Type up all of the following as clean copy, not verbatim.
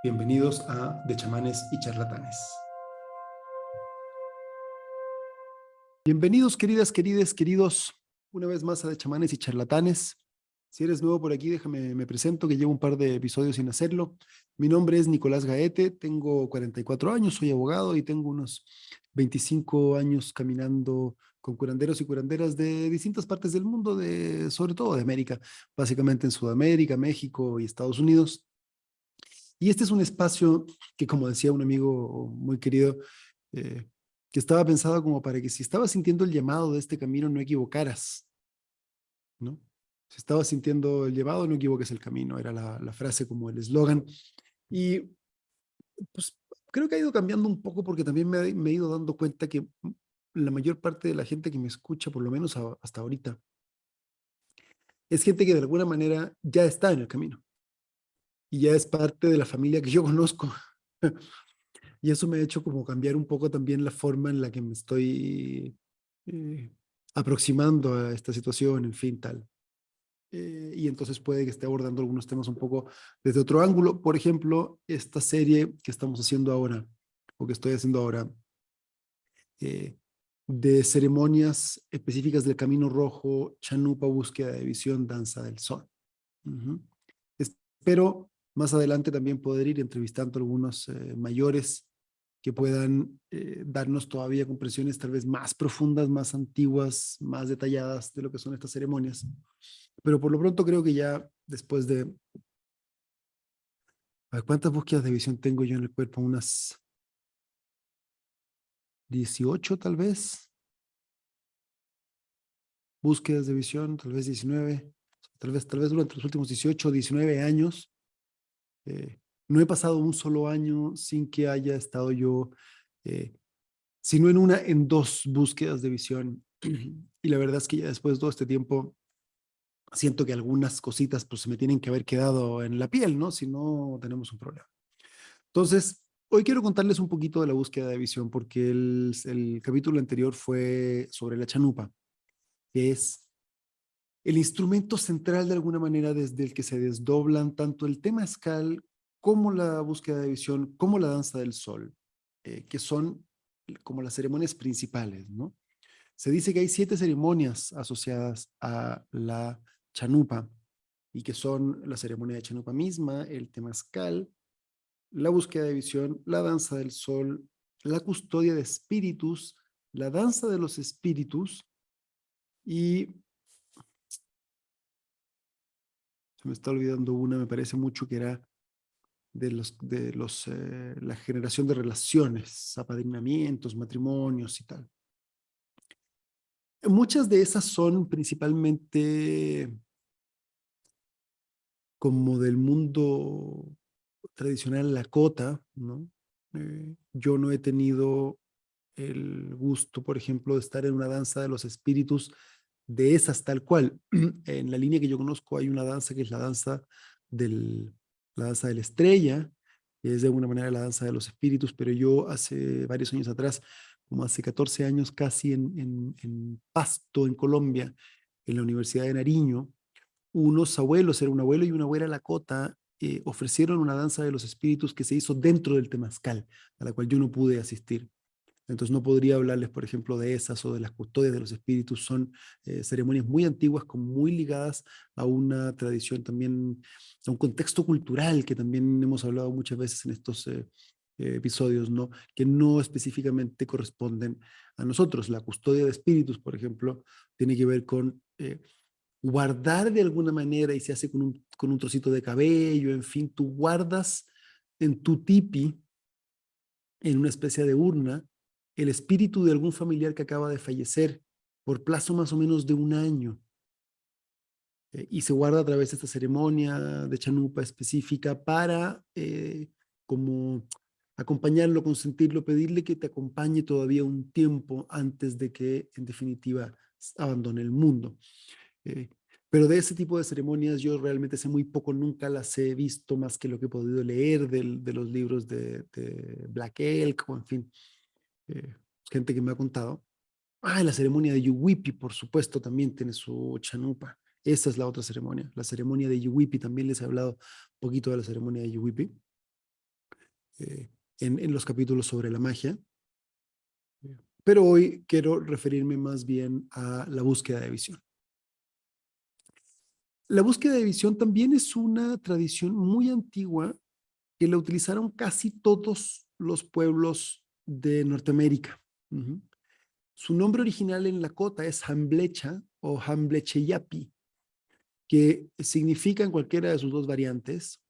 Bienvenidos a De Chamanes y Charlatanes. Bienvenidos, queridos, una vez más a De Chamanes y Charlatanes. Si eres nuevo por aquí, me presento, que llevo un par de episodios sin hacerlo. Mi nombre es Nicolás Gaete, tengo 44 años, soy abogado y tengo unos 25 años caminando con curanderos y curanderas de distintas partes del mundo, sobre todo de América, básicamente en Sudamérica, México y Estados Unidos. Y este es un espacio que, como decía un amigo muy querido, eh, que estaba pensado como para que si estabas sintiendo el llamado de este camino, no equivocaras, ¿no? Si estabas sintiendo el llamado, no equivoques el camino, era la frase como el eslogan. Y pues creo que ha ido cambiando un poco porque también me he ido dando cuenta que la mayor parte de la gente que me escucha, por lo menos hasta ahorita, es gente que de alguna manera ya está en el camino y ya es parte de la familia que yo conozco. Y eso me ha hecho como cambiar un poco también la forma en la que me estoy eh, aproximando a esta situación, en fin, tal. Y entonces puede que esté abordando algunos temas un poco desde otro ángulo. Por ejemplo, esta serie que estamos haciendo ahora, o que estoy haciendo ahora, eh, de ceremonias específicas del Camino Rojo, Chanupa, búsqueda de visión, danza del sol. Ujú. Espero más adelante también poder ir entrevistando a algunos mayores que puedan darnos todavía comprensiones tal vez más profundas, más antiguas, más detalladas de lo que son estas ceremonias. Pero por lo pronto creo que ya después de, a ver, ¿cuántas búsquedas de visión tengo yo en el cuerpo? Unas 18 tal vez, búsquedas de visión, tal vez 19, tal vez durante los últimos 18 o 19 años. No he pasado un solo año sin que haya estado yo, eh, sino en dos búsquedas de visión. Y la verdad es que ya después de todo este tiempo siento que algunas cositas pues se me tienen que haber quedado en la piel, ¿no? Si no, tenemos un problema. Entonces, hoy quiero contarles un poquito de la búsqueda de visión, porque el capítulo anterior fue sobre la chanupa, que es el instrumento central de alguna manera desde el que se desdoblan tanto el temazcal como la búsqueda de visión, como la danza del sol, que son como las ceremonias principales, ¿no? Se dice que hay 7 ceremonias asociadas a la chanupa y que son la ceremonia de chanupa misma, el temazcal, la búsqueda de visión, la danza del sol, la custodia de espíritus, la danza de los espíritus y se me está olvidando una, me parece mucho que era la generación de relaciones, apadrinamientos, matrimonios y tal. Muchas de esas son principalmente como del mundo tradicional Lakota, ¿no? Yo no he tenido el gusto, por ejemplo, de estar en una danza de los espíritus de esas tal cual. En la línea que yo conozco hay una danza que es del, la danza de la estrella, que es de alguna manera la danza de los espíritus, pero yo hace varios años atrás, como hace 14 años casi en Pasto, en Colombia, en la Universidad de Nariño, unos abuelos, era un abuelo y una abuela Lakota, ofrecieron una danza de los espíritus que se hizo dentro del Temazcal, a la cual yo no pude asistir. Entonces no podría hablarles, por ejemplo, de esas o de las custodias de los espíritus. Son ceremonias muy antiguas, como muy ligadas a una tradición también, a un contexto cultural que también hemos hablado muchas veces en estos episodios, ¿no? Que no específicamente corresponden a nosotros. La custodia de espíritus, por ejemplo, tiene que ver con guardar de alguna manera y se hace con un trocito de cabello, en fin, tú guardas en tu tipi, en una especie de urna, el espíritu de algún familiar que acaba de fallecer por plazo más o menos de un año. Y se guarda a través de esta ceremonia de chanupa específica para como acompañarlo, consentirlo, pedirle que te acompañe todavía un tiempo antes de que en definitiva abandone el mundo. Eh, pero de ese tipo de ceremonias yo realmente sé muy poco, nunca las he visto más que lo que he podido leer de los libros de Black Elk, o en fin, eh, gente que me ha contado. Ah, la ceremonia de Yuwipi, por supuesto, también tiene su chanupa. Esa es la otra ceremonia. La ceremonia de Yuwipi, también les he hablado un poquito de la ceremonia de Yuwipi. en los capítulos sobre la magia. Pero hoy quiero referirme más bien a la búsqueda de visión. La búsqueda de visión también es una tradición muy antigua que la utilizaron casi todos los pueblos de Norteamérica. Uh-huh. Su nombre original en Lakota es Hamblecha o Hamblecheyapi, que significa en cualquiera de sus dos variantes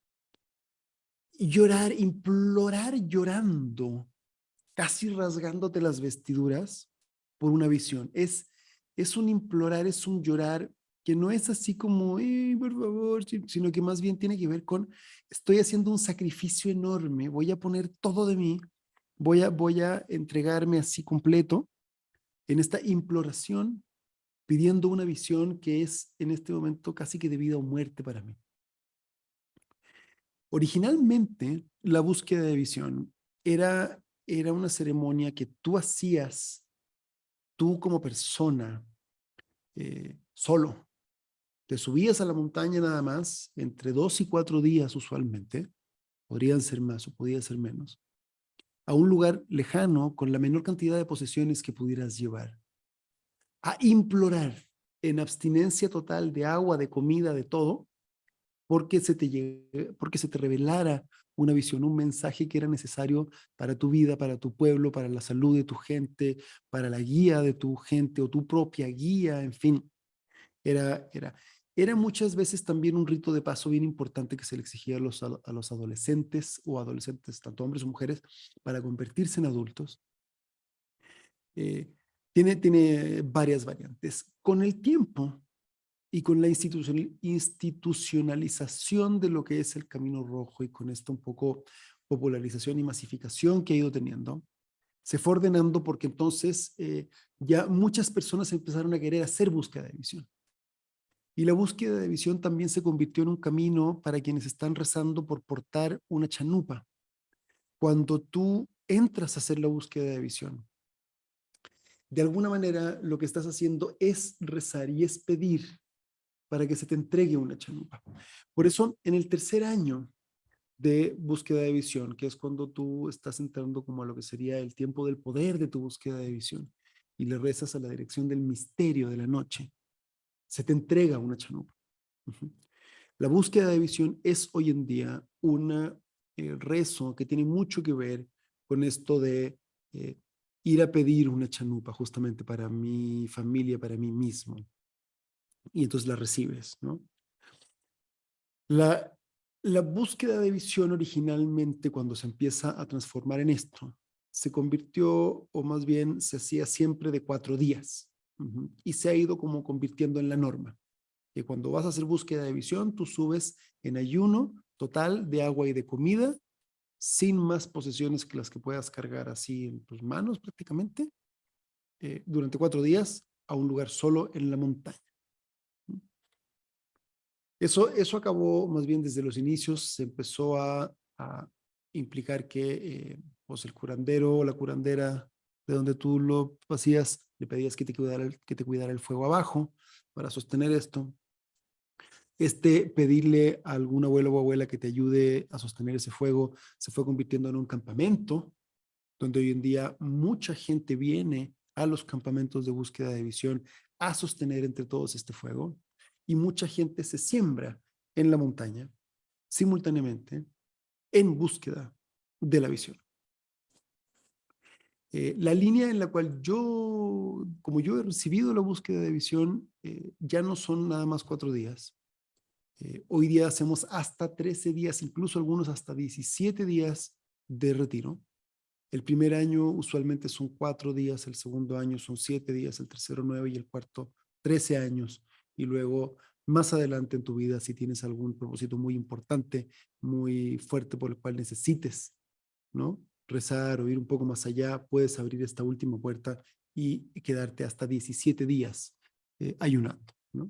llorar, implorar llorando, casi rasgándote las vestiduras por una visión. Es un implorar, es un llorar que no es así como, por favor, sino que más bien tiene que ver con, estoy haciendo un sacrificio enorme, voy a poner todo de mí, voy a entregarme así completo en esta imploración, pidiendo una visión que es en este momento casi que de vida o muerte para mí. Originalmente, la búsqueda de visión era una ceremonia que tú hacías, tú como persona, solo. Te subías a la montaña nada más, entre 2 y 4 días usualmente, podrían ser más o podía ser menos, a un lugar lejano con la menor cantidad de posesiones que pudieras llevar, a implorar en abstinencia total de agua, de comida, de todo, porque se te revelara una visión, un mensaje que era necesario para tu vida, para tu pueblo, para la salud de tu gente, para la guía de tu gente o tu propia guía, en fin. Era muchas veces también un rito de paso bien importante que se le exigía a los adolescentes o adolescentes, tanto hombres o mujeres, para convertirse en adultos. Tiene varias variantes. Con el tiempo y con la institucionalización de lo que es el Camino Rojo y con esta un poco popularización y masificación que ha ido teniendo, se fue ordenando porque entonces ya muchas personas empezaron a querer hacer búsqueda de visión. Y la búsqueda de visión también se convirtió en un camino para quienes están rezando por portar una chanupa. Cuando tú entras a hacer la búsqueda de visión, de alguna manera lo que estás haciendo es rezar y es pedir para que se te entregue una chanupa. Por eso, en el tercer año de búsqueda de visión, que es cuando tú estás entrando como a lo que sería el tiempo del poder de tu búsqueda de visión, y le rezas a la dirección del misterio de la noche, se te entrega una chanupa. Uh-huh. La búsqueda de visión es hoy en día un rezo que tiene mucho que ver con esto de ir a pedir una chanupa justamente para mi familia, para mí mismo. Y entonces la recibes, ¿no? La, la búsqueda de visión originalmente, cuando se empieza a transformar en esto, se convirtió, o más bien se hacía siempre de 4 días. Uh-huh. Y se ha ido como convirtiendo en la norma. Que cuando vas a hacer búsqueda de visión, tú subes en ayuno total de agua y de comida, sin más posesiones que las que puedas cargar así en tus manos prácticamente, durante 4 días a un lugar solo en la montaña. Eso acabó más bien desde los inicios, se empezó a implicar que pues el curandero o la curandera de donde tú lo hacías, le pedías que te cuidara el fuego abajo para sostener esto. Pedirle a algún abuelo o abuela que te ayude a sostener ese fuego se fue convirtiendo en un campamento, donde hoy en día mucha gente viene a los campamentos de búsqueda de visión a sostener entre todos este fuego, y mucha gente se siembra en la montaña simultáneamente en búsqueda de la visión. La línea en la cual como yo he recibido la búsqueda de visión, ya no son nada más 4 días. Hoy día hacemos hasta 13 días, incluso algunos hasta 17 días de retiro. El primer año usualmente son 4 días, el segundo año son 7 días, el tercero 9 y el cuarto 13 años. Y luego, más adelante en tu vida, si tienes algún propósito muy importante, muy fuerte por el cual necesites, ¿no?, rezar o ir un poco más allá, puedes abrir esta última puerta y quedarte hasta 17 días ayunando, ¿no?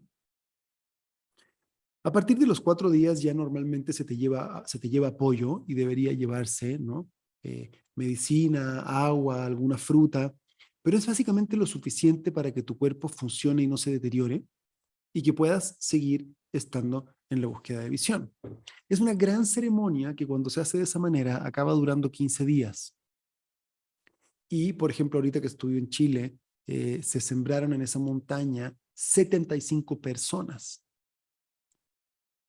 A partir de los 4 días ya normalmente se te lleva apoyo y debería llevarse, ¿no?, medicina, agua, alguna fruta, pero es básicamente lo suficiente para que tu cuerpo funcione y no se deteriore y que puedas seguir estando en la búsqueda de visión. Es una gran ceremonia que cuando se hace de esa manera acaba durando 15 días. Y, por ejemplo, ahorita que estuve en Chile, se sembraron en esa montaña 75 personas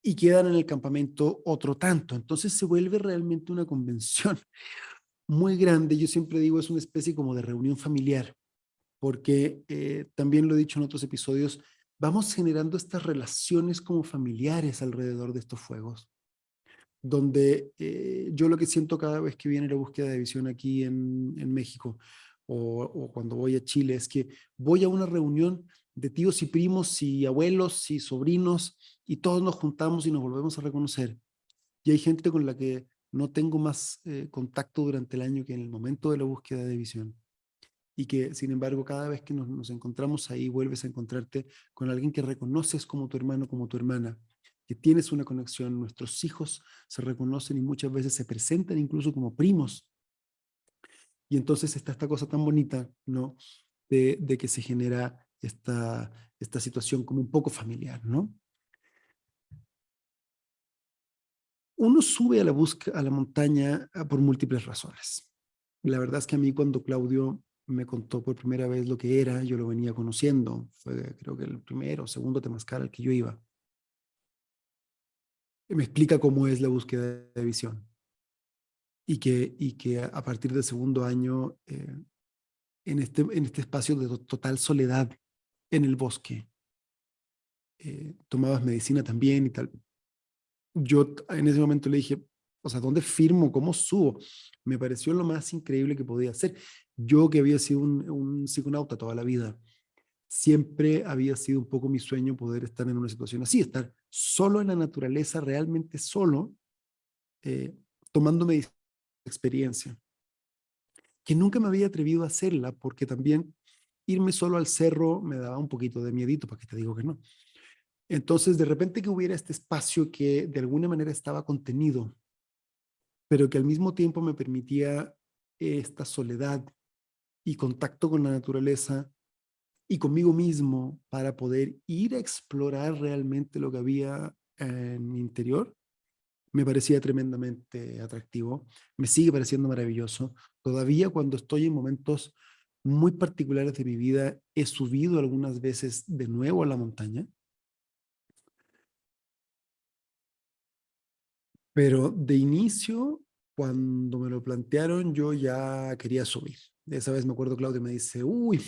y quedan en el campamento otro tanto. Entonces se vuelve realmente una convención muy grande. Yo siempre digo, es una especie como de reunión familiar, porque también lo he dicho en otros episodios, vamos generando estas relaciones como familiares alrededor de estos fuegos, donde yo lo que siento cada vez que viene la búsqueda de visión aquí en México o cuando voy a Chile es que voy a una reunión de tíos y primos y abuelos y sobrinos y todos nos juntamos y nos volvemos a reconocer. Y hay gente con la que no tengo más contacto durante el año que en el momento de la búsqueda de visión. Y que, sin embargo, cada vez que nos encontramos ahí, vuelves a encontrarte con alguien que reconoces como tu hermano, como tu hermana, que tienes una conexión. Nuestros hijos se reconocen y muchas veces se presentan incluso como primos. Y entonces está esta cosa tan bonita, ¿no? De que se genera esta situación como un poco familiar, ¿no? Uno sube a a la montaña por múltiples razones. La verdad es que a mí cuando Claudio me contó por primera vez lo que era, yo lo venía conociendo, fue creo que el primero o segundo temazcal al que yo iba. Me explica cómo es la búsqueda de visión y que a partir del segundo año, en este espacio de total soledad en el bosque, tomabas medicina también y tal. Yo en ese momento le dije, o sea, ¿dónde firmo? ¿Cómo subo? Me pareció lo más increíble que podía hacer. Yo que había sido un psiconauta toda la vida, siempre había sido un poco mi sueño poder estar en una situación así, estar solo en la naturaleza, realmente solo, eh, tomándome experiencia, que nunca me había atrevido a hacerla porque también irme solo al cerro me daba un poquito de miedito, para que te digo que no. Entonces, de repente que hubiera este espacio que de alguna manera estaba contenido, pero que al mismo tiempo me permitía esta soledad y contacto con la naturaleza y conmigo mismo para poder ir a explorar realmente lo que había en mi interior, me parecía tremendamente atractivo, me sigue pareciendo maravilloso. Todavía cuando estoy en momentos muy particulares de mi vida, he subido algunas veces de nuevo a la montaña, pero de inicio, cuando me lo plantearon, yo ya quería subir. Esa vez me acuerdo, Claudio me dice, uy,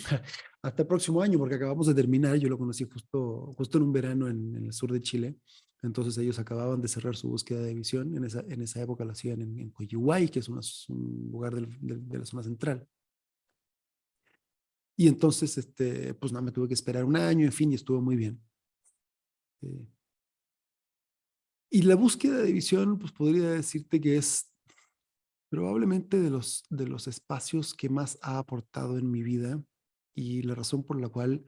hasta el próximo año, porque acabamos de terminar. Yo lo conocí justo en un verano en el sur de Chile. Entonces ellos acababan de cerrar su búsqueda de visión. En esa época lo hacían en Coyihuay, que es un lugar de la zona central. Y entonces, pues nada, me tuve que esperar un año, en fin, y estuvo muy bien. Eh, y la búsqueda de visión, pues podría decirte que es probablemente de los espacios que más ha aportado en mi vida y la razón por la cual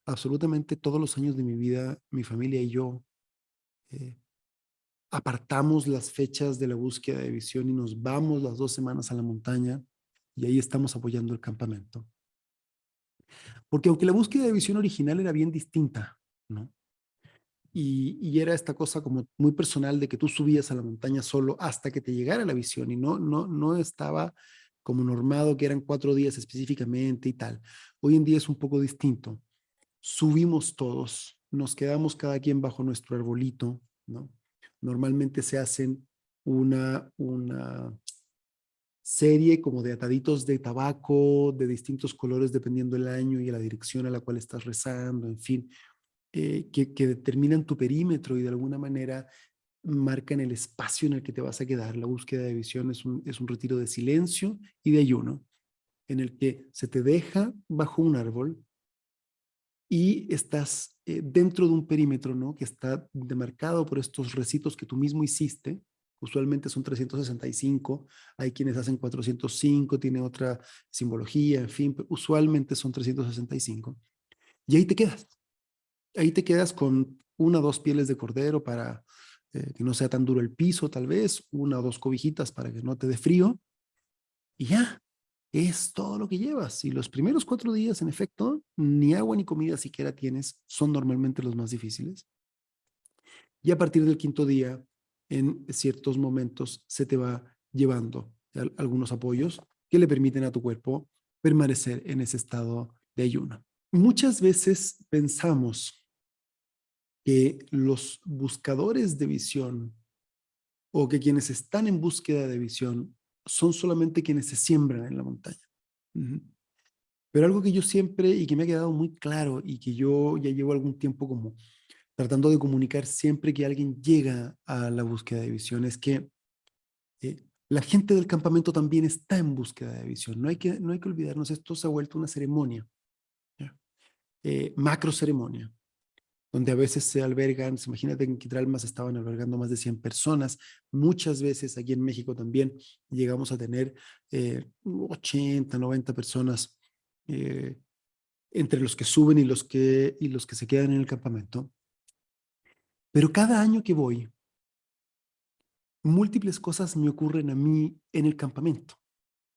absolutamente todos los años de mi vida, mi familia y yo eh, apartamos las fechas de la búsqueda de visión y nos vamos las 2 semanas a la montaña y ahí estamos apoyando el campamento. Porque aunque la búsqueda de visión original era bien distinta, ¿no? Y era esta cosa como muy personal de que tú subías a la montaña solo hasta que te llegara la visión y no estaba como normado que eran 4 días específicamente y tal. Hoy en día es un poco distinto. Subimos todos, nos quedamos cada quien bajo nuestro arbolito, ¿no? Normalmente se hacen una serie como de ataditos de tabaco de distintos colores dependiendo del año y la dirección a la cual estás rezando, en fin, que determinan tu perímetro y de alguna manera marcan el espacio en el que te vas a quedar. La búsqueda de visión es un retiro de silencio y de ayuno, en el que se te deja bajo un árbol y estás dentro de un perímetro, ¿no? Que está demarcado por estos recitos que tú mismo hiciste. Usualmente son 365, hay quienes hacen 405, tiene otra simbología, en fin, usualmente son 365. Y ahí te quedas. Ahí te quedas con 1 o 2 pieles de cordero para que no sea tan duro el piso, tal vez, 1 o 2 cobijitas para que no te dé frío, y ya, es todo lo que llevas. Y los primeros 4 días, en efecto, ni agua ni comida siquiera tienes, son normalmente los más difíciles. Y a partir del quinto día, en ciertos momentos, se te va llevando algunos apoyos que le permiten a tu cuerpo permanecer en ese estado de ayuno. Muchas veces pensamos que los buscadores de visión o que quienes están en búsqueda de visión son solamente quienes se siembran en la montaña. Pero algo que yo siempre y que me ha quedado muy claro y que yo ya llevo algún tiempo como tratando de comunicar siempre que alguien llega a la búsqueda de visión es que la gente del campamento también está en búsqueda de visión. No hay que olvidarnos, esto se ha vuelto una ceremonia, ¿ya? Macro ceremonia, donde a veces se albergan, imagínate que en Quitralma se estaban albergando más de 100 personas, muchas veces aquí en México también llegamos a tener 80, 90 personas entre los que suben y los que se quedan en el campamento. Pero cada año que voy, múltiples cosas me ocurren a mí en el campamento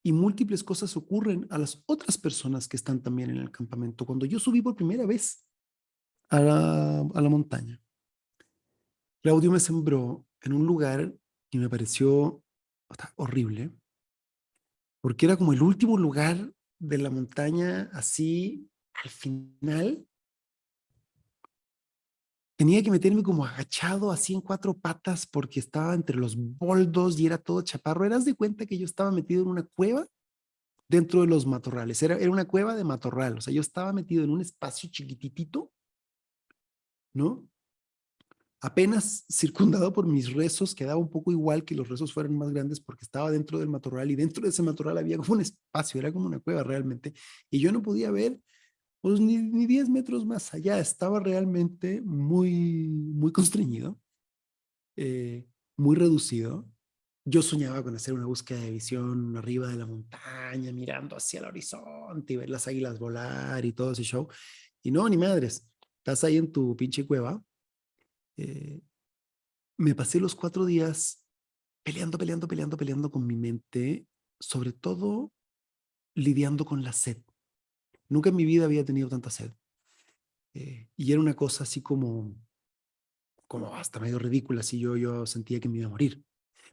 y múltiples cosas ocurren a las otras personas que están también en el campamento. Cuando yo subí por primera vez a la montaña, Claudio me sembró en un lugar que me pareció horrible, porque era como el último lugar de la montaña, así al final. Tenía que meterme como agachado, así en cuatro patas, porque estaba entre los boldos y era todo chaparro. Eras de cuenta que yo estaba metido en una cueva dentro de los matorrales. Era una cueva de matorral. O sea, yo estaba metido en un espacio chiquititito, ¿no? Apenas circundado por mis rezos, quedaba un poco igual que los rezos fueran más grandes porque estaba dentro del matorral y dentro de ese matorral había como un espacio, era como una cueva realmente. Y yo no podía ver pues, ni 10 metros más allá. Estaba realmente muy constreñido, muy reducido. Yo soñaba con hacer una búsqueda de visión arriba de la montaña, mirando hacia el horizonte y ver las águilas volar y todo ese show. Y no, ni madres, estás ahí en tu pinche cueva. Eh, Me pasé los 4 días peleando con mi mente, sobre todo lidiando con la sed. Nunca en mi vida había tenido tanta sed. Y era una cosa así como hasta medio ridícula, así yo sentía que me iba a morir.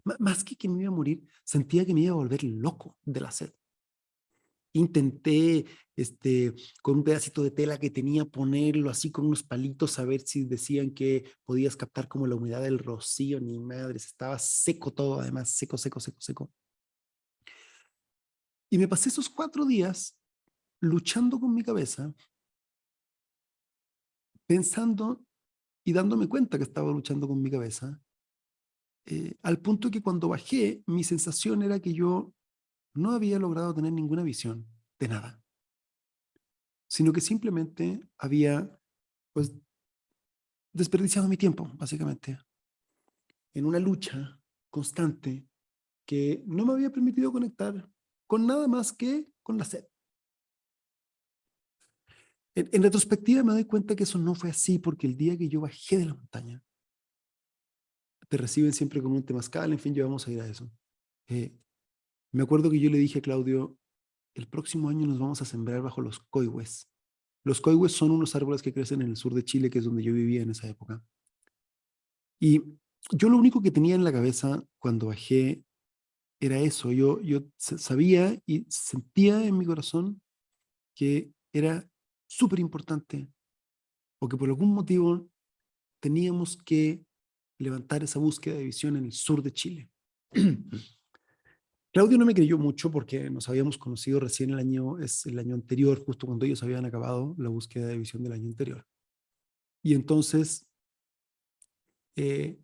Más que me iba a morir, sentía que me iba a volver loco de la sed. Intenté, con un pedacito de tela que tenía, ponerlo así con unos palitos a ver si decían que podías captar como la humedad del rocío. Ni madres, estaba seco todo, además, seco. Y me pasé esos 4 días luchando con mi cabeza, pensando y dándome cuenta que estaba luchando con mi cabeza, al punto que cuando bajé, mi sensación era que yo no había logrado tener ninguna visión de nada, sino que simplemente había, pues, desperdiciado mi tiempo, básicamente, en una lucha constante que no me había permitido conectar con nada más que con la sed. En retrospectiva me doy cuenta que eso no fue así, porque el día que yo bajé de la montaña, te reciben siempre con un temazcal, en fin, ya vamos a ir a eso. Me acuerdo que yo le dije a Claudio, el próximo año nos vamos a sembrar bajo los coihues. Los coihues son unos árboles que crecen en el sur de Chile, que es donde yo vivía en esa época. Y yo lo único que tenía en la cabeza cuando bajé era eso. Yo sabía y sentía en mi corazón que era súper importante o que por algún motivo teníamos que levantar esa búsqueda de visión en el sur de Chile. Claudio no me creyó mucho porque nos habíamos conocido recién el año anterior, justo cuando ellos habían acabado la búsqueda de visión del año anterior. Y entonces, eh,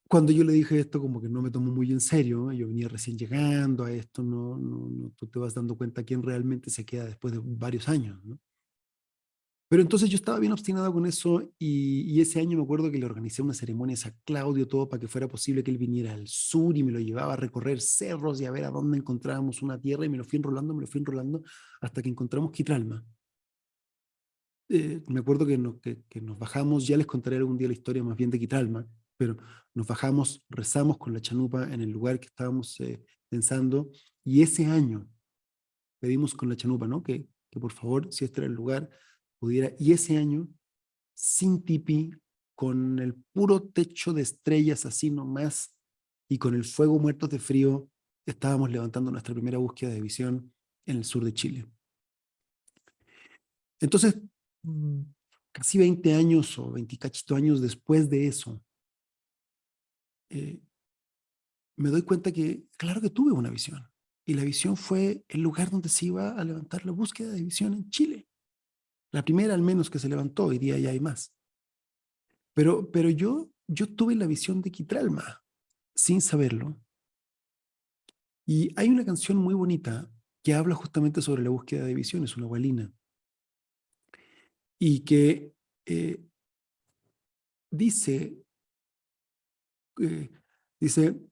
cuando yo le dije esto, como que no me tomó muy en serio, ¿no? Yo venía recién llegando a esto, no, tú te vas dando cuenta quién realmente se queda después de varios años, ¿no? Pero entonces yo estaba bien obstinado con eso y ese año me acuerdo que le organicé una ceremonia a Claudio, todo para que fuera posible que él viniera al sur y me lo llevaba a recorrer cerros y a ver a dónde encontrábamos una tierra y me lo fui enrolando hasta que encontramos Quitralma. Me acuerdo que nos bajamos, ya les contaré algún día la historia más bien de Quitralma, pero nos bajamos, rezamos con la chanupa en el lugar que estábamos pensando y ese año pedimos con la chanupa, ¿no? Que por favor, si este era el lugar, pudiera, y ese año, sin tipi, con el puro techo de estrellas así nomás y con el fuego muertos de frío, estábamos levantando nuestra primera búsqueda de visión en el sur de Chile. Entonces, casi 20 años o 20 cachito años después de eso, me doy cuenta que, claro que tuve una visión. Y la visión fue el lugar donde se iba a levantar la búsqueda de visión en Chile. La primera al menos que se levantó, hoy día ya hay más. Pero yo tuve la visión de Quitralma, sin saberlo. Y hay una canción muy bonita que habla justamente sobre la búsqueda de visiones, una gualina, y que dice,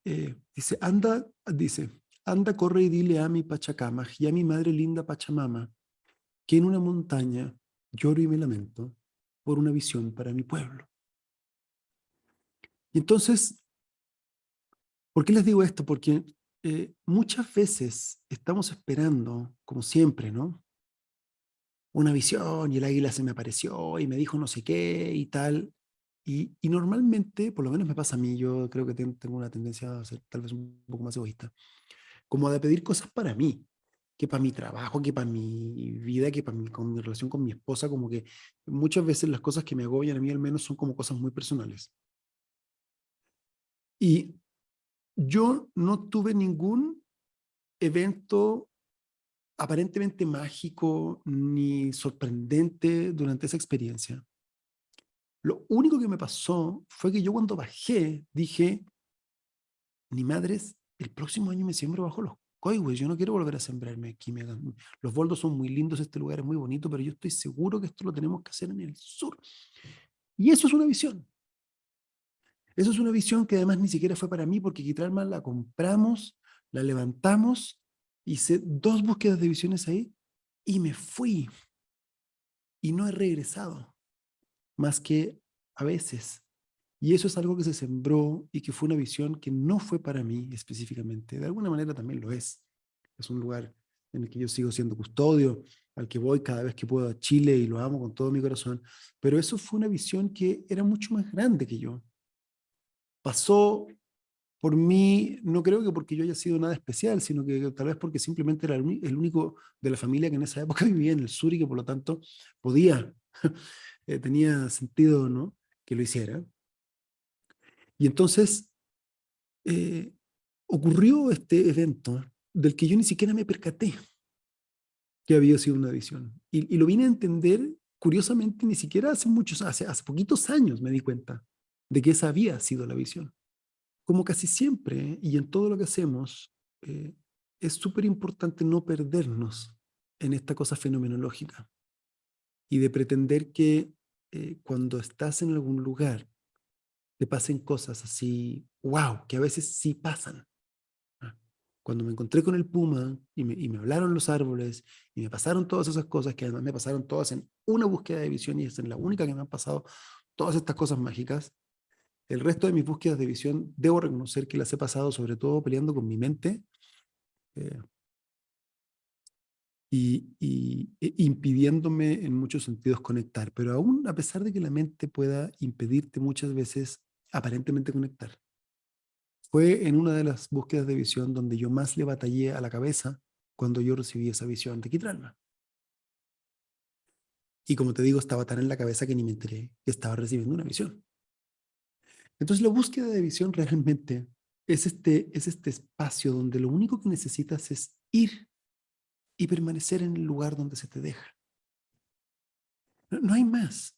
eh, anda, corre y dile a mi Pachacama y a mi madre linda Pachamama que en una montaña lloro y me lamento por una visión para mi pueblo. Y entonces, ¿por qué les digo esto? Porque muchas veces estamos esperando, como siempre, ¿no? Una visión y el águila se me apareció y me dijo no sé qué y tal. Y normalmente, por lo menos me pasa a mí, yo creo que tengo una tendencia a ser tal vez un poco más egoísta, como de pedir cosas para mí, que para mi trabajo, que para mi vida, que para con mi relación con mi esposa, como que muchas veces las cosas que me agobian a mí al menos son como cosas muy personales. Y yo no tuve ningún evento aparentemente mágico ni sorprendente durante esa experiencia. Lo único que me pasó fue que yo cuando bajé dije, ni madres, el próximo año me siembro bajo los coigües, yo no quiero volver a sembrarme aquí. Los boldos son muy lindos, este lugar es muy bonito, pero yo estoy seguro que esto lo tenemos que hacer en el sur. Y eso es una visión. Eso es una visión que además ni siquiera fue para mí, porque Quitralma la compramos, la levantamos, hice 2 búsquedas de visiones ahí y me fui. Y no he regresado, más que a veces. Y eso es algo que se sembró y que fue una visión que no fue para mí específicamente. De alguna manera también lo es. Es un lugar en el que yo sigo siendo custodio, al que voy cada vez que puedo a Chile y lo amo con todo mi corazón. Pero eso fue una visión que era mucho más grande que yo. Pasó por mí, no creo que porque yo haya sido nada especial, sino que tal vez porque simplemente era el único de la familia que en esa época vivía en el sur y que por lo tanto podía, tenía sentido, ¿no? Que lo hiciera. Y entonces eh, ocurrió este evento del que yo ni siquiera me percaté que había sido una visión. Y lo vine a entender, curiosamente, ni siquiera hace poquitos años me di cuenta de que esa había sido la visión. Como casi siempre y en todo lo que hacemos, eh, es súper importante no perdernos en esta cosa fenomenológica y de pretender que cuando estás en algún lugar te pasen cosas así, wow, que a veces sí pasan. ¿Ah? Cuando me encontré con el puma y me hablaron los árboles y me pasaron todas esas cosas, que además me pasaron todas en una búsqueda de visión y es en la única que me han pasado todas estas cosas mágicas, el resto de mis búsquedas de visión, debo reconocer que las he pasado sobre todo peleando con mi mente eh, impidiéndome en muchos sentidos conectar. Pero aún a pesar de que la mente pueda impedirte muchas veces aparentemente conectar, fue en una de las búsquedas de visión donde yo más le batallé a la cabeza cuando yo recibí esa visión de Quitralma. Y como te digo, estaba tan en la cabeza que ni me enteré que estaba recibiendo una visión. Entonces la búsqueda de visión realmente es este espacio donde lo único que necesitas es ir y permanecer en el lugar donde se te deja. No, no hay más.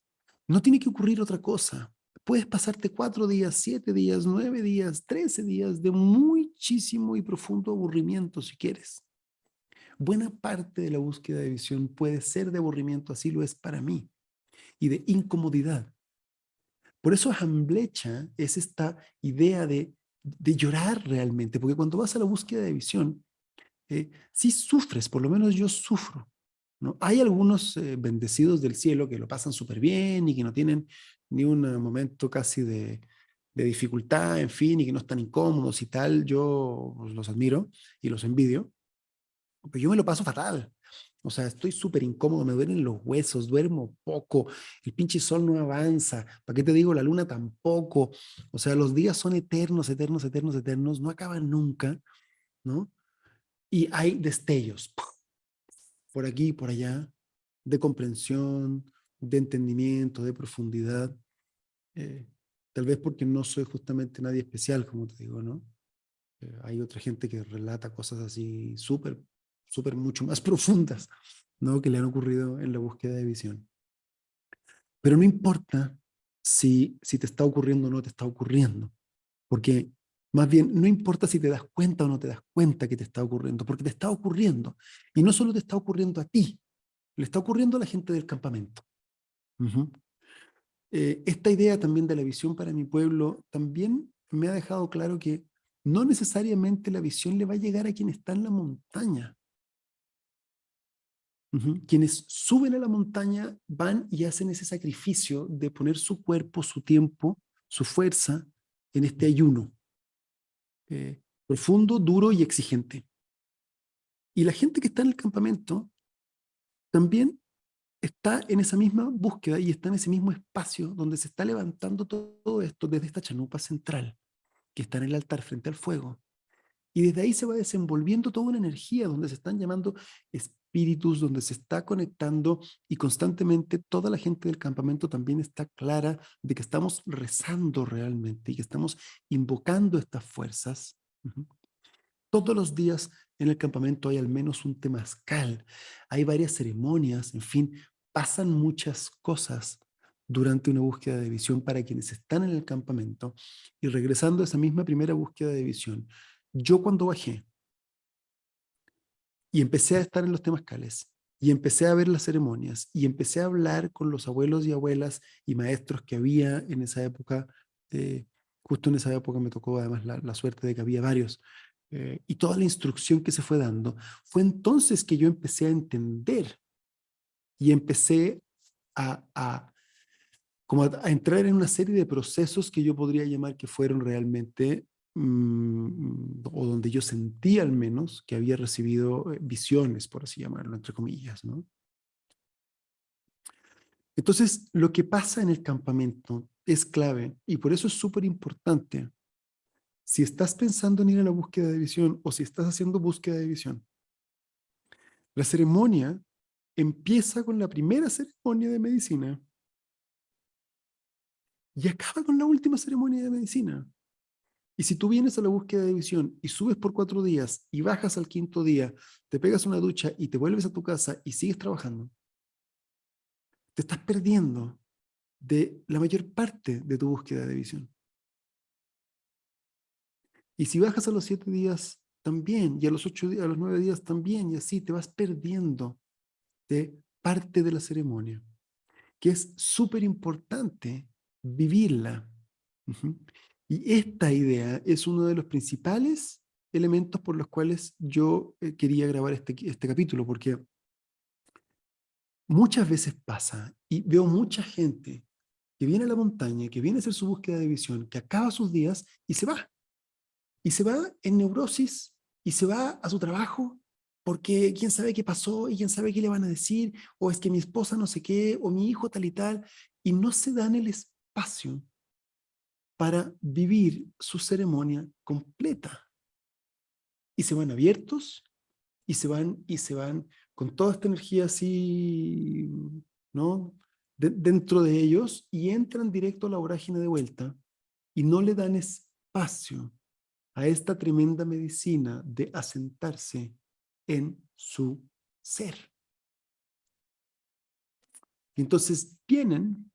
No tiene que ocurrir otra cosa. Puedes pasarte 4 días, 7 días, 9 días, 13 días de muchísimo y profundo aburrimiento si quieres. Buena parte de la búsqueda de visión puede ser de aburrimiento, así lo es para mí, y de incomodidad. Por eso Hamblecha es esta idea de llorar realmente, porque cuando vas a la búsqueda de visión, sí sufres, por lo menos yo sufro, ¿no? Hay algunos bendecidos del cielo que lo pasan súper bien y que no tienen ni un momento casi de dificultad, en fin, y que no están incómodos y tal. Yo pues, los admiro y los envidio, pero yo me lo paso fatal. O sea, estoy súper incómodo, me duelen los huesos, duermo poco, el pinche sol no avanza, ¿para qué te digo? La luna tampoco. O sea, los días son eternos, eternos, eternos, eternos, no acaban nunca, ¿no? Y hay destellos, ¡puf! Por aquí y por allá, de comprensión, de entendimiento, de profundidad. eh, Tal vez porque no soy justamente nadie especial, como te digo, ¿no? Hay otra gente que relata cosas así súper, súper mucho más profundas, ¿no? Que le han ocurrido en la búsqueda de visión. Pero no importa si te está ocurriendo o no te está ocurriendo, porque más bien no importa si te das cuenta o no te das cuenta que te está ocurriendo, porque te está ocurriendo. Y no solo te está ocurriendo a ti, le está ocurriendo a la gente del campamento. Uh-huh. Esta idea también de la visión para mi pueblo también me ha dejado claro que no necesariamente la visión le va a llegar a quien está en la montaña. Uh-huh. Quienes suben a la montaña van y hacen ese sacrificio de poner su cuerpo, su tiempo, su fuerza en este ayuno profundo, duro y exigente. Y la gente que está en el campamento también está en esa misma búsqueda y está en ese mismo espacio donde se está levantando todo esto desde esta chanupa central que está en el altar frente al fuego. Y desde ahí se va desenvolviendo toda una energía donde se están llamando espíritus, donde se está conectando y constantemente toda la gente del campamento también está clara de que estamos rezando realmente y que estamos invocando estas fuerzas. Uh-huh. Todos los días en el campamento hay al menos un temazcal, hay varias ceremonias, en fin, pasan muchas cosas durante una búsqueda de visión para quienes están en el campamento. Y regresando a esa misma primera búsqueda de visión, yo cuando bajé y empecé a estar en los temazcales y empecé a ver las ceremonias y empecé a hablar con los abuelos y abuelas y maestros que había en esa época, eh, justo en esa época me tocó además la suerte de que había varios, y toda la instrucción que se fue dando, fue entonces que yo empecé a entender y empecé a como a entrar en una serie de procesos que yo podría llamar que fueron realmente, o donde yo sentí al menos que había recibido visiones, por así llamarlo, entre comillas, ¿no? Entonces, lo que pasa en el campamento es clave y por eso es súper importante. Si estás pensando en ir a la búsqueda de visión o si estás haciendo búsqueda de visión, la ceremonia empieza con la primera ceremonia de medicina y acaba con la última ceremonia de medicina. Y si tú vienes a la búsqueda de visión y subes por 4 días y bajas al quinto día, te pegas una ducha y te vuelves a tu casa y sigues trabajando, te estás perdiendo de la mayor parte de tu búsqueda de visión. Y si bajas a los 7 días también, y a los 8 días, a los 9 días también, y así te vas perdiendo de parte de la ceremonia, que es súper importante vivirla. Uh-huh. Y esta idea es uno de los principales elementos por los cuales yo quería grabar este capítulo, porque muchas veces pasa y veo mucha gente que viene a la montaña, que viene a hacer su búsqueda de visión, que acaba sus días y se va. Y se va en neurosis y se va a su trabajo porque quién sabe qué pasó y quién sabe qué le van a decir, o es que mi esposa no sé qué, o mi hijo tal y tal, y no se dan el espacio para vivir su ceremonia completa. Y se van abiertos y se van con toda esta energía así, ¿no? Dentro de ellos y entran directo a la vorágine de vuelta y no le dan espacio a esta tremenda medicina de asentarse en su ser. Y entonces vienen,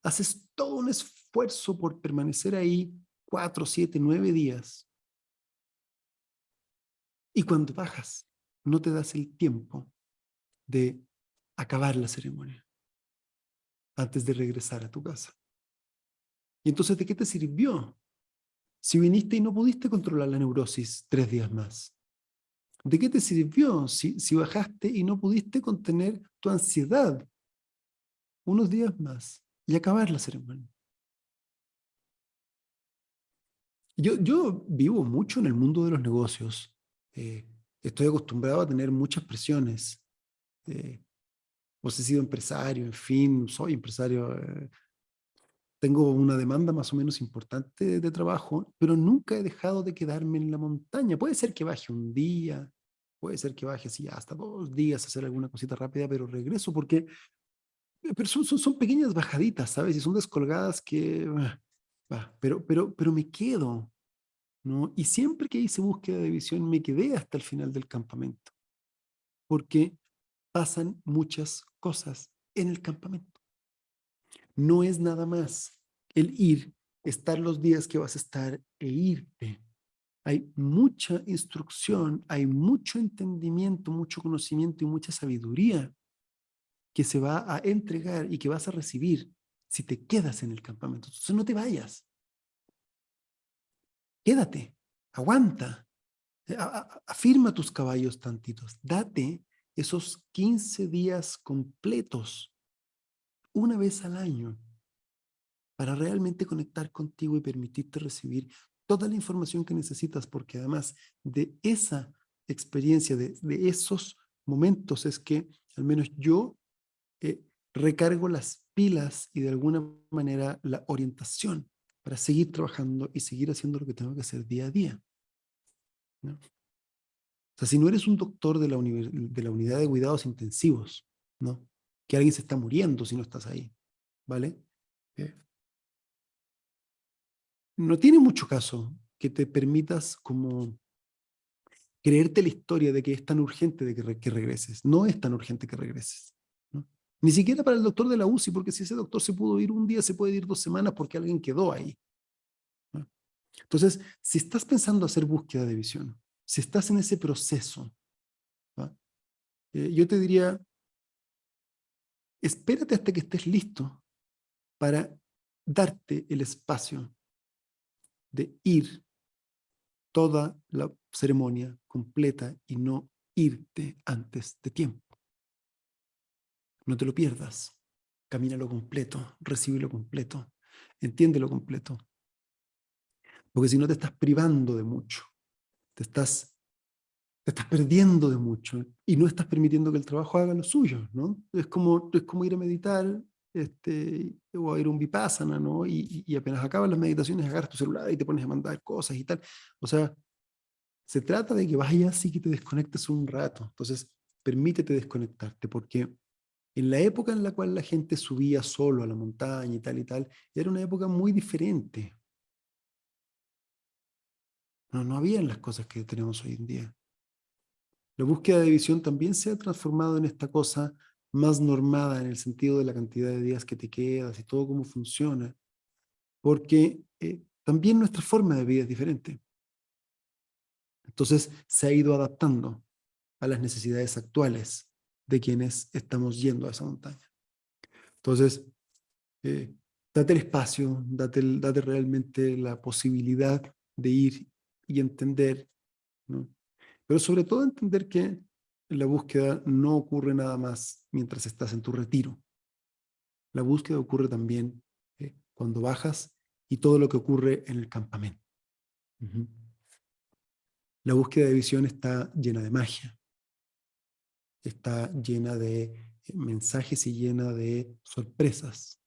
haces todo un esfuerzo por permanecer ahí 4, 7, 9 días. Y cuando bajas, no te das el tiempo de acabar la ceremonia antes de regresar a tu casa. Y entonces, ¿de qué te sirvió si viniste y no pudiste controlar la neurosis 3 días más? ¿De qué te sirvió si bajaste y no pudiste contener tu ansiedad unos días más y acabar la ceremonia? Yo vivo mucho en el mundo de los negocios. Estoy acostumbrado a tener muchas presiones Pues he sido empresario, en fin, soy empresario. Tengo una demanda más o menos importante de trabajo, pero nunca he dejado de quedarme en la montaña. Puede ser que baje un día, puede ser que baje así hasta 2 días a hacer alguna cosita rápida, pero regreso porque pero son pequeñas bajaditas, ¿sabes? Y son descolgadas que, pero me quedo, ¿no? Y siempre que hice búsqueda de visión, me quedé hasta el final del campamento, porque pasan muchas cosas en el campamento. No es nada más el ir, estar los días que vas a estar e irte. Hay mucha instrucción, hay mucho entendimiento, mucho conocimiento y mucha sabiduría que se va a entregar y que vas a recibir si te quedas en el campamento. Entonces no te vayas, quédate, aguanta, afirma tus caballos tantitos, date esos 15 días completos, una vez al año, para realmente conectar contigo y permitirte recibir toda la información que necesitas, porque además de esa experiencia, de esos momentos, es que al menos yo recargo las pilas y de alguna manera la orientación para seguir trabajando y seguir haciendo lo que tengo que hacer día a día, ¿no? O sea, si no eres un doctor de la unidad de cuidados intensivos, ¿no? Que alguien se está muriendo si no estás ahí, ¿vale? Eh, no tiene mucho caso que te permitas como creerte la historia de que es tan urgente de que regreses. No es tan urgente que regreses, ¿no? Ni siquiera para el doctor de la UCI, porque si ese doctor se pudo ir un día, se puede ir 2 semanas porque alguien quedó ahí, ¿no? Entonces, si estás pensando hacer búsqueda de visión, si estás en ese proceso, ¿va? Yo te diría, espérate hasta que estés listo para darte el espacio de ir toda la ceremonia completa y no irte antes de tiempo. No te lo pierdas. Camínalo completo, recíbelo completo, entiéndelo completo. Porque si no te estás privando de mucho, te estás, te estás perdiendo de mucho y no estás permitiendo que el trabajo haga lo suyo, ¿no? Es como ir a meditar o a ir a un vipassana, ¿no? Y apenas acabas las meditaciones, agarras tu celular y te pones a mandar cosas y tal. O sea, se trata de que vayas y que te desconectes un rato. Entonces, permítete desconectarte, porque en la época en la cual la gente subía solo a la montaña y tal, era una época muy diferente. No habían las cosas que tenemos hoy en día. La búsqueda de visión también se ha transformado en esta cosa más normada en el sentido de la cantidad de días que te quedas y todo cómo funciona, porque también nuestra forma de vida es diferente. Entonces se ha ido adaptando a las necesidades actuales de quienes estamos yendo a esa montaña. Entonces, eh, date el espacio, date realmente la posibilidad de ir y entender, ¿no? Pero sobre todo entender que la búsqueda no ocurre nada más mientras estás en tu retiro. La búsqueda ocurre también cuando bajas y todo lo que ocurre en el campamento. Uh-huh. La búsqueda de visión está llena de magia, está llena de mensajes y llena de sorpresas.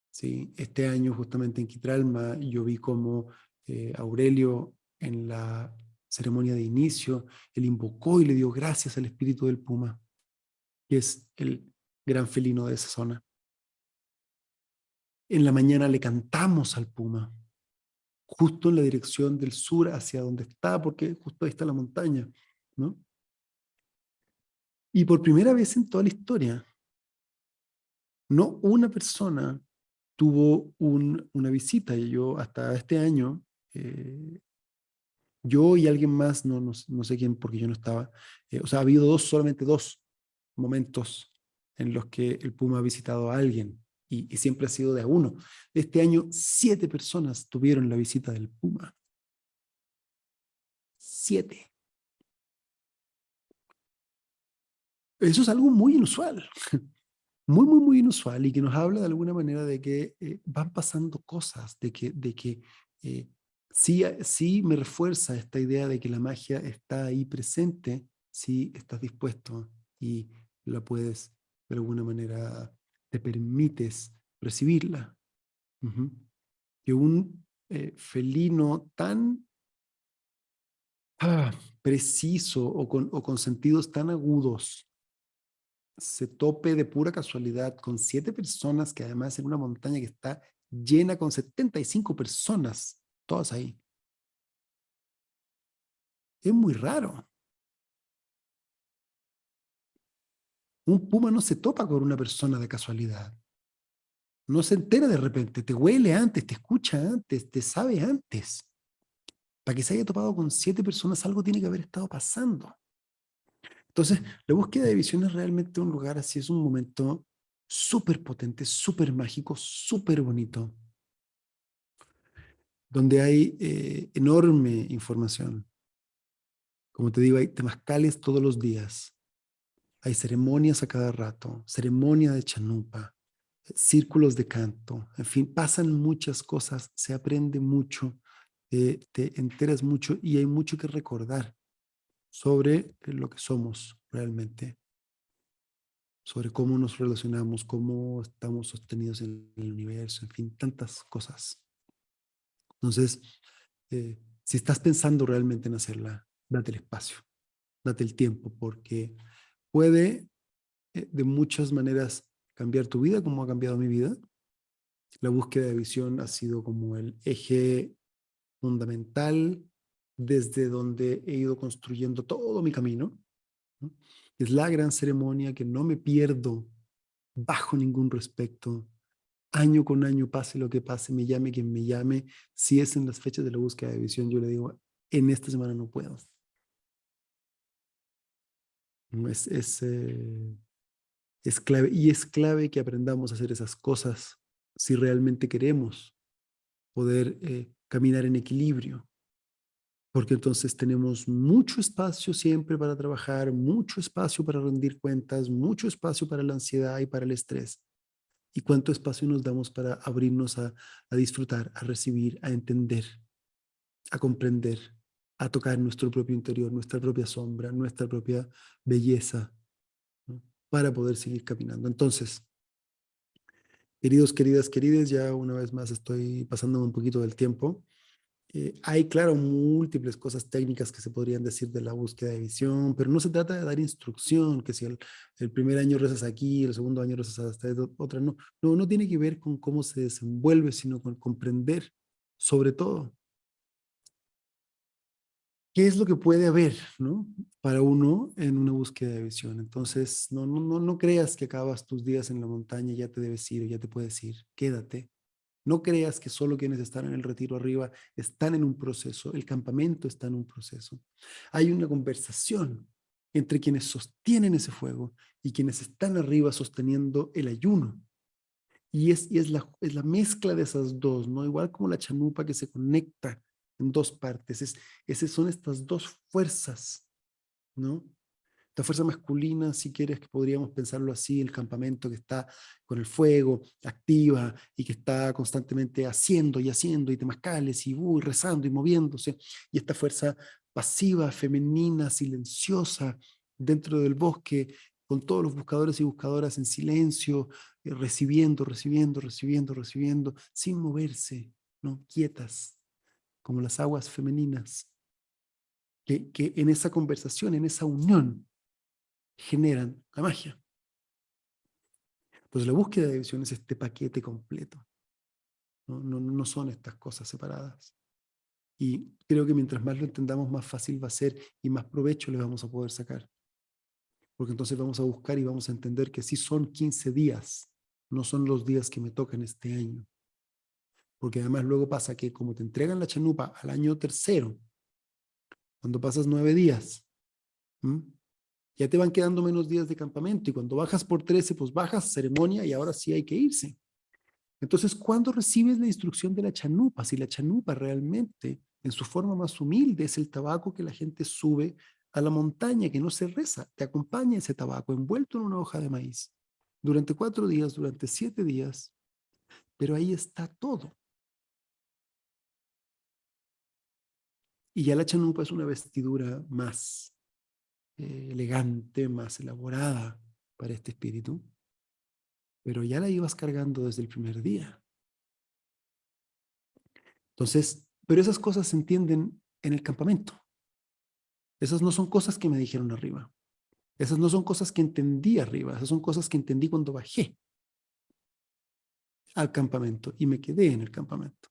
¿Sí? Este año, justamente en Quitralma, yo vi como Aurelio, en la ceremonia de inicio, él invocó y le dio gracias al espíritu del puma, que es el gran felino de esa zona. En la mañana le cantamos al puma, justo en la dirección del sur hacia donde está, porque justo ahí está la montaña, ¿no? Y por primera vez en toda la historia, no una persona tuvo una visita. Y yo hasta este año, eh, yo y alguien más, no sé quién, porque yo no estaba, o sea, ha habido solamente 2 momentos en los que el Puma ha visitado a alguien y siempre ha sido de a uno. Este año 7 personas tuvieron la visita del Puma. 7. Eso es algo muy inusual, muy inusual y que nos habla de alguna manera de que van pasando cosas, de que sí me refuerza esta idea de que la magia está ahí presente si estás dispuesto y la puedes, de alguna manera, te permites recibirla. Ujú. Que un felino tan ah, preciso o con sentidos tan agudos se tope de pura casualidad con 7 personas, que además en una montaña que está llena con 75 personas, todas ahí. Es muy raro. Un puma no se topa con una persona de casualidad. No se entera de repente, te huele antes, te escucha antes, te sabe antes. Para que se haya topado con 7 personas, algo tiene que haber estado pasando. Entonces, la búsqueda de visión es realmente un lugar así, es un momento súper potente, súper mágico, súper bonito, donde hay enorme información. Como te digo, hay temazcales todos los días, hay ceremonias a cada rato, ceremonia de chanupa, círculos de canto, en fin, pasan muchas cosas, se aprende mucho, te enteras mucho y hay mucho que recordar sobre lo que somos realmente, sobre cómo nos relacionamos, cómo estamos sostenidos en el universo, en fin, tantas cosas. Entonces, si estás pensando realmente en hacerla, date el espacio, date el tiempo, porque puede de muchas maneras cambiar tu vida, como ha cambiado mi vida. La búsqueda de visión ha sido como el eje fundamental desde donde he ido construyendo todo mi camino, ¿no? Es la gran ceremonia que no me pierdo bajo ningún respecto. Año con año, pase lo que pase, me llame quien me llame. Si es en las fechas de la búsqueda de visión, yo le digo, en esta semana no puedo. ¿No? Es clave y es clave que aprendamos a hacer esas cosas si realmente queremos poder caminar en equilibrio, porque entonces tenemos mucho espacio siempre para trabajar, mucho espacio para rendir cuentas, mucho espacio para la ansiedad y para el estrés. ¿Y cuánto espacio nos damos para abrirnos a disfrutar, a recibir, a entender, a comprender, a tocar nuestro propio interior, nuestra propia sombra, nuestra propia belleza, ¿no? Para poder seguir caminando? Entonces, queridos, queridas, querides, ya una vez más estoy pasándome un poquito del tiempo. Hay, claro, múltiples cosas técnicas que se podrían decir de la búsqueda de visión, pero no se trata de dar instrucción, que si el primer año rezas aquí, el segundo año rezas hasta otra, no. No, no tiene que ver con cómo se desenvuelve, sino con comprender, sobre todo, qué es lo que puede haber, ¿no? Para uno en una búsqueda de visión. Entonces, no creas que acabas tus días en la montaña y ya te debes ir o ya te puedes ir. Quédate. No creas que solo quienes están en el retiro arriba están en un proceso, el campamento está en un proceso. Hay una conversación entre quienes sostienen ese fuego y quienes están arriba sosteniendo el ayuno. Es la mezcla de esas dos, ¿no? Igual como la chanupa que se conecta en dos partes. Esas son estas dos fuerzas, ¿no? La fuerza masculina, si quieres que podríamos pensarlo así, el campamento que está con el fuego, activa y que está constantemente haciendo y temazcales y rezando y moviéndose. Y esta fuerza pasiva, femenina, silenciosa dentro del bosque, con todos los buscadores y buscadoras en silencio, recibiendo, sin moverse, ¿no? Quietas, como las aguas femeninas, que en esa conversación, en esa unión, generan la magia. Entonces la búsqueda de visión es este paquete completo, no son estas cosas separadas. Y creo que mientras más lo entendamos, más fácil va a ser y más provecho le vamos a poder sacar. Porque entonces vamos a buscar y vamos a entender que sí son 15 días, no son los días que me tocan este año. Porque además luego pasa que como te entregan la chanupa al año tercero, cuando pasas 9 días, ¿m? Ya te van quedando menos días de campamento y cuando bajas por 13, pues bajas ceremonia y ahora sí hay que irse. Entonces, ¿cuándo recibes la instrucción de la chanupa? Si la chanupa realmente, en su forma más humilde, es el tabaco que la gente sube a la montaña, que no se reza, te acompaña ese tabaco envuelto en una hoja de maíz durante 4 días, durante 7 días, pero ahí está todo. Y ya la chanupa es una vestidura más elegante, más elaborada, para este espíritu, pero ya la ibas cargando desde el primer día. Entonces, pero esas cosas se entienden en el campamento. Esas no son cosas que me dijeron arriba. Esas no son cosas que entendí arriba. Esas son cosas que entendí cuando bajé al campamento y me quedé en el campamento.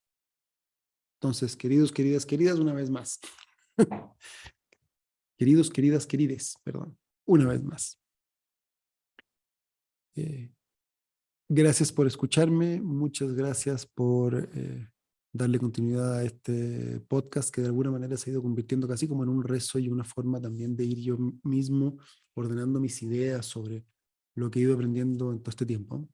Entonces, queridos, queridas, queridas, una vez más. Queridos, queridas, querides, perdón. Una vez más. Gracias por escucharme. Muchas gracias por darle continuidad a este podcast que de alguna manera se ha ido convirtiendo casi como en un rezo y una forma también de ir yo mismo ordenando mis ideas sobre lo que he ido aprendiendo en todo este tiempo.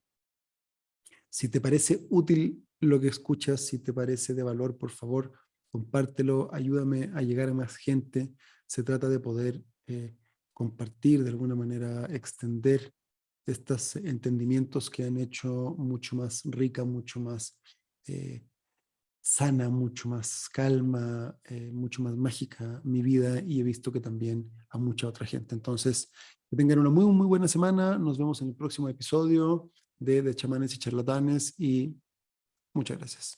Si te parece útil lo que escuchas, si te parece de valor, por favor, compártelo, ayúdame a llegar a más gente. Se trata de poder compartir, de alguna manera, extender estos entendimientos que han hecho mucho más rica, mucho más eh, sana, mucho más calma, mucho más mágica mi vida, y he visto que también a mucha otra gente. Entonces, que tengan una muy, muy buena semana. Nos vemos en el próximo episodio de Chamanes y Charlatanes y muchas gracias.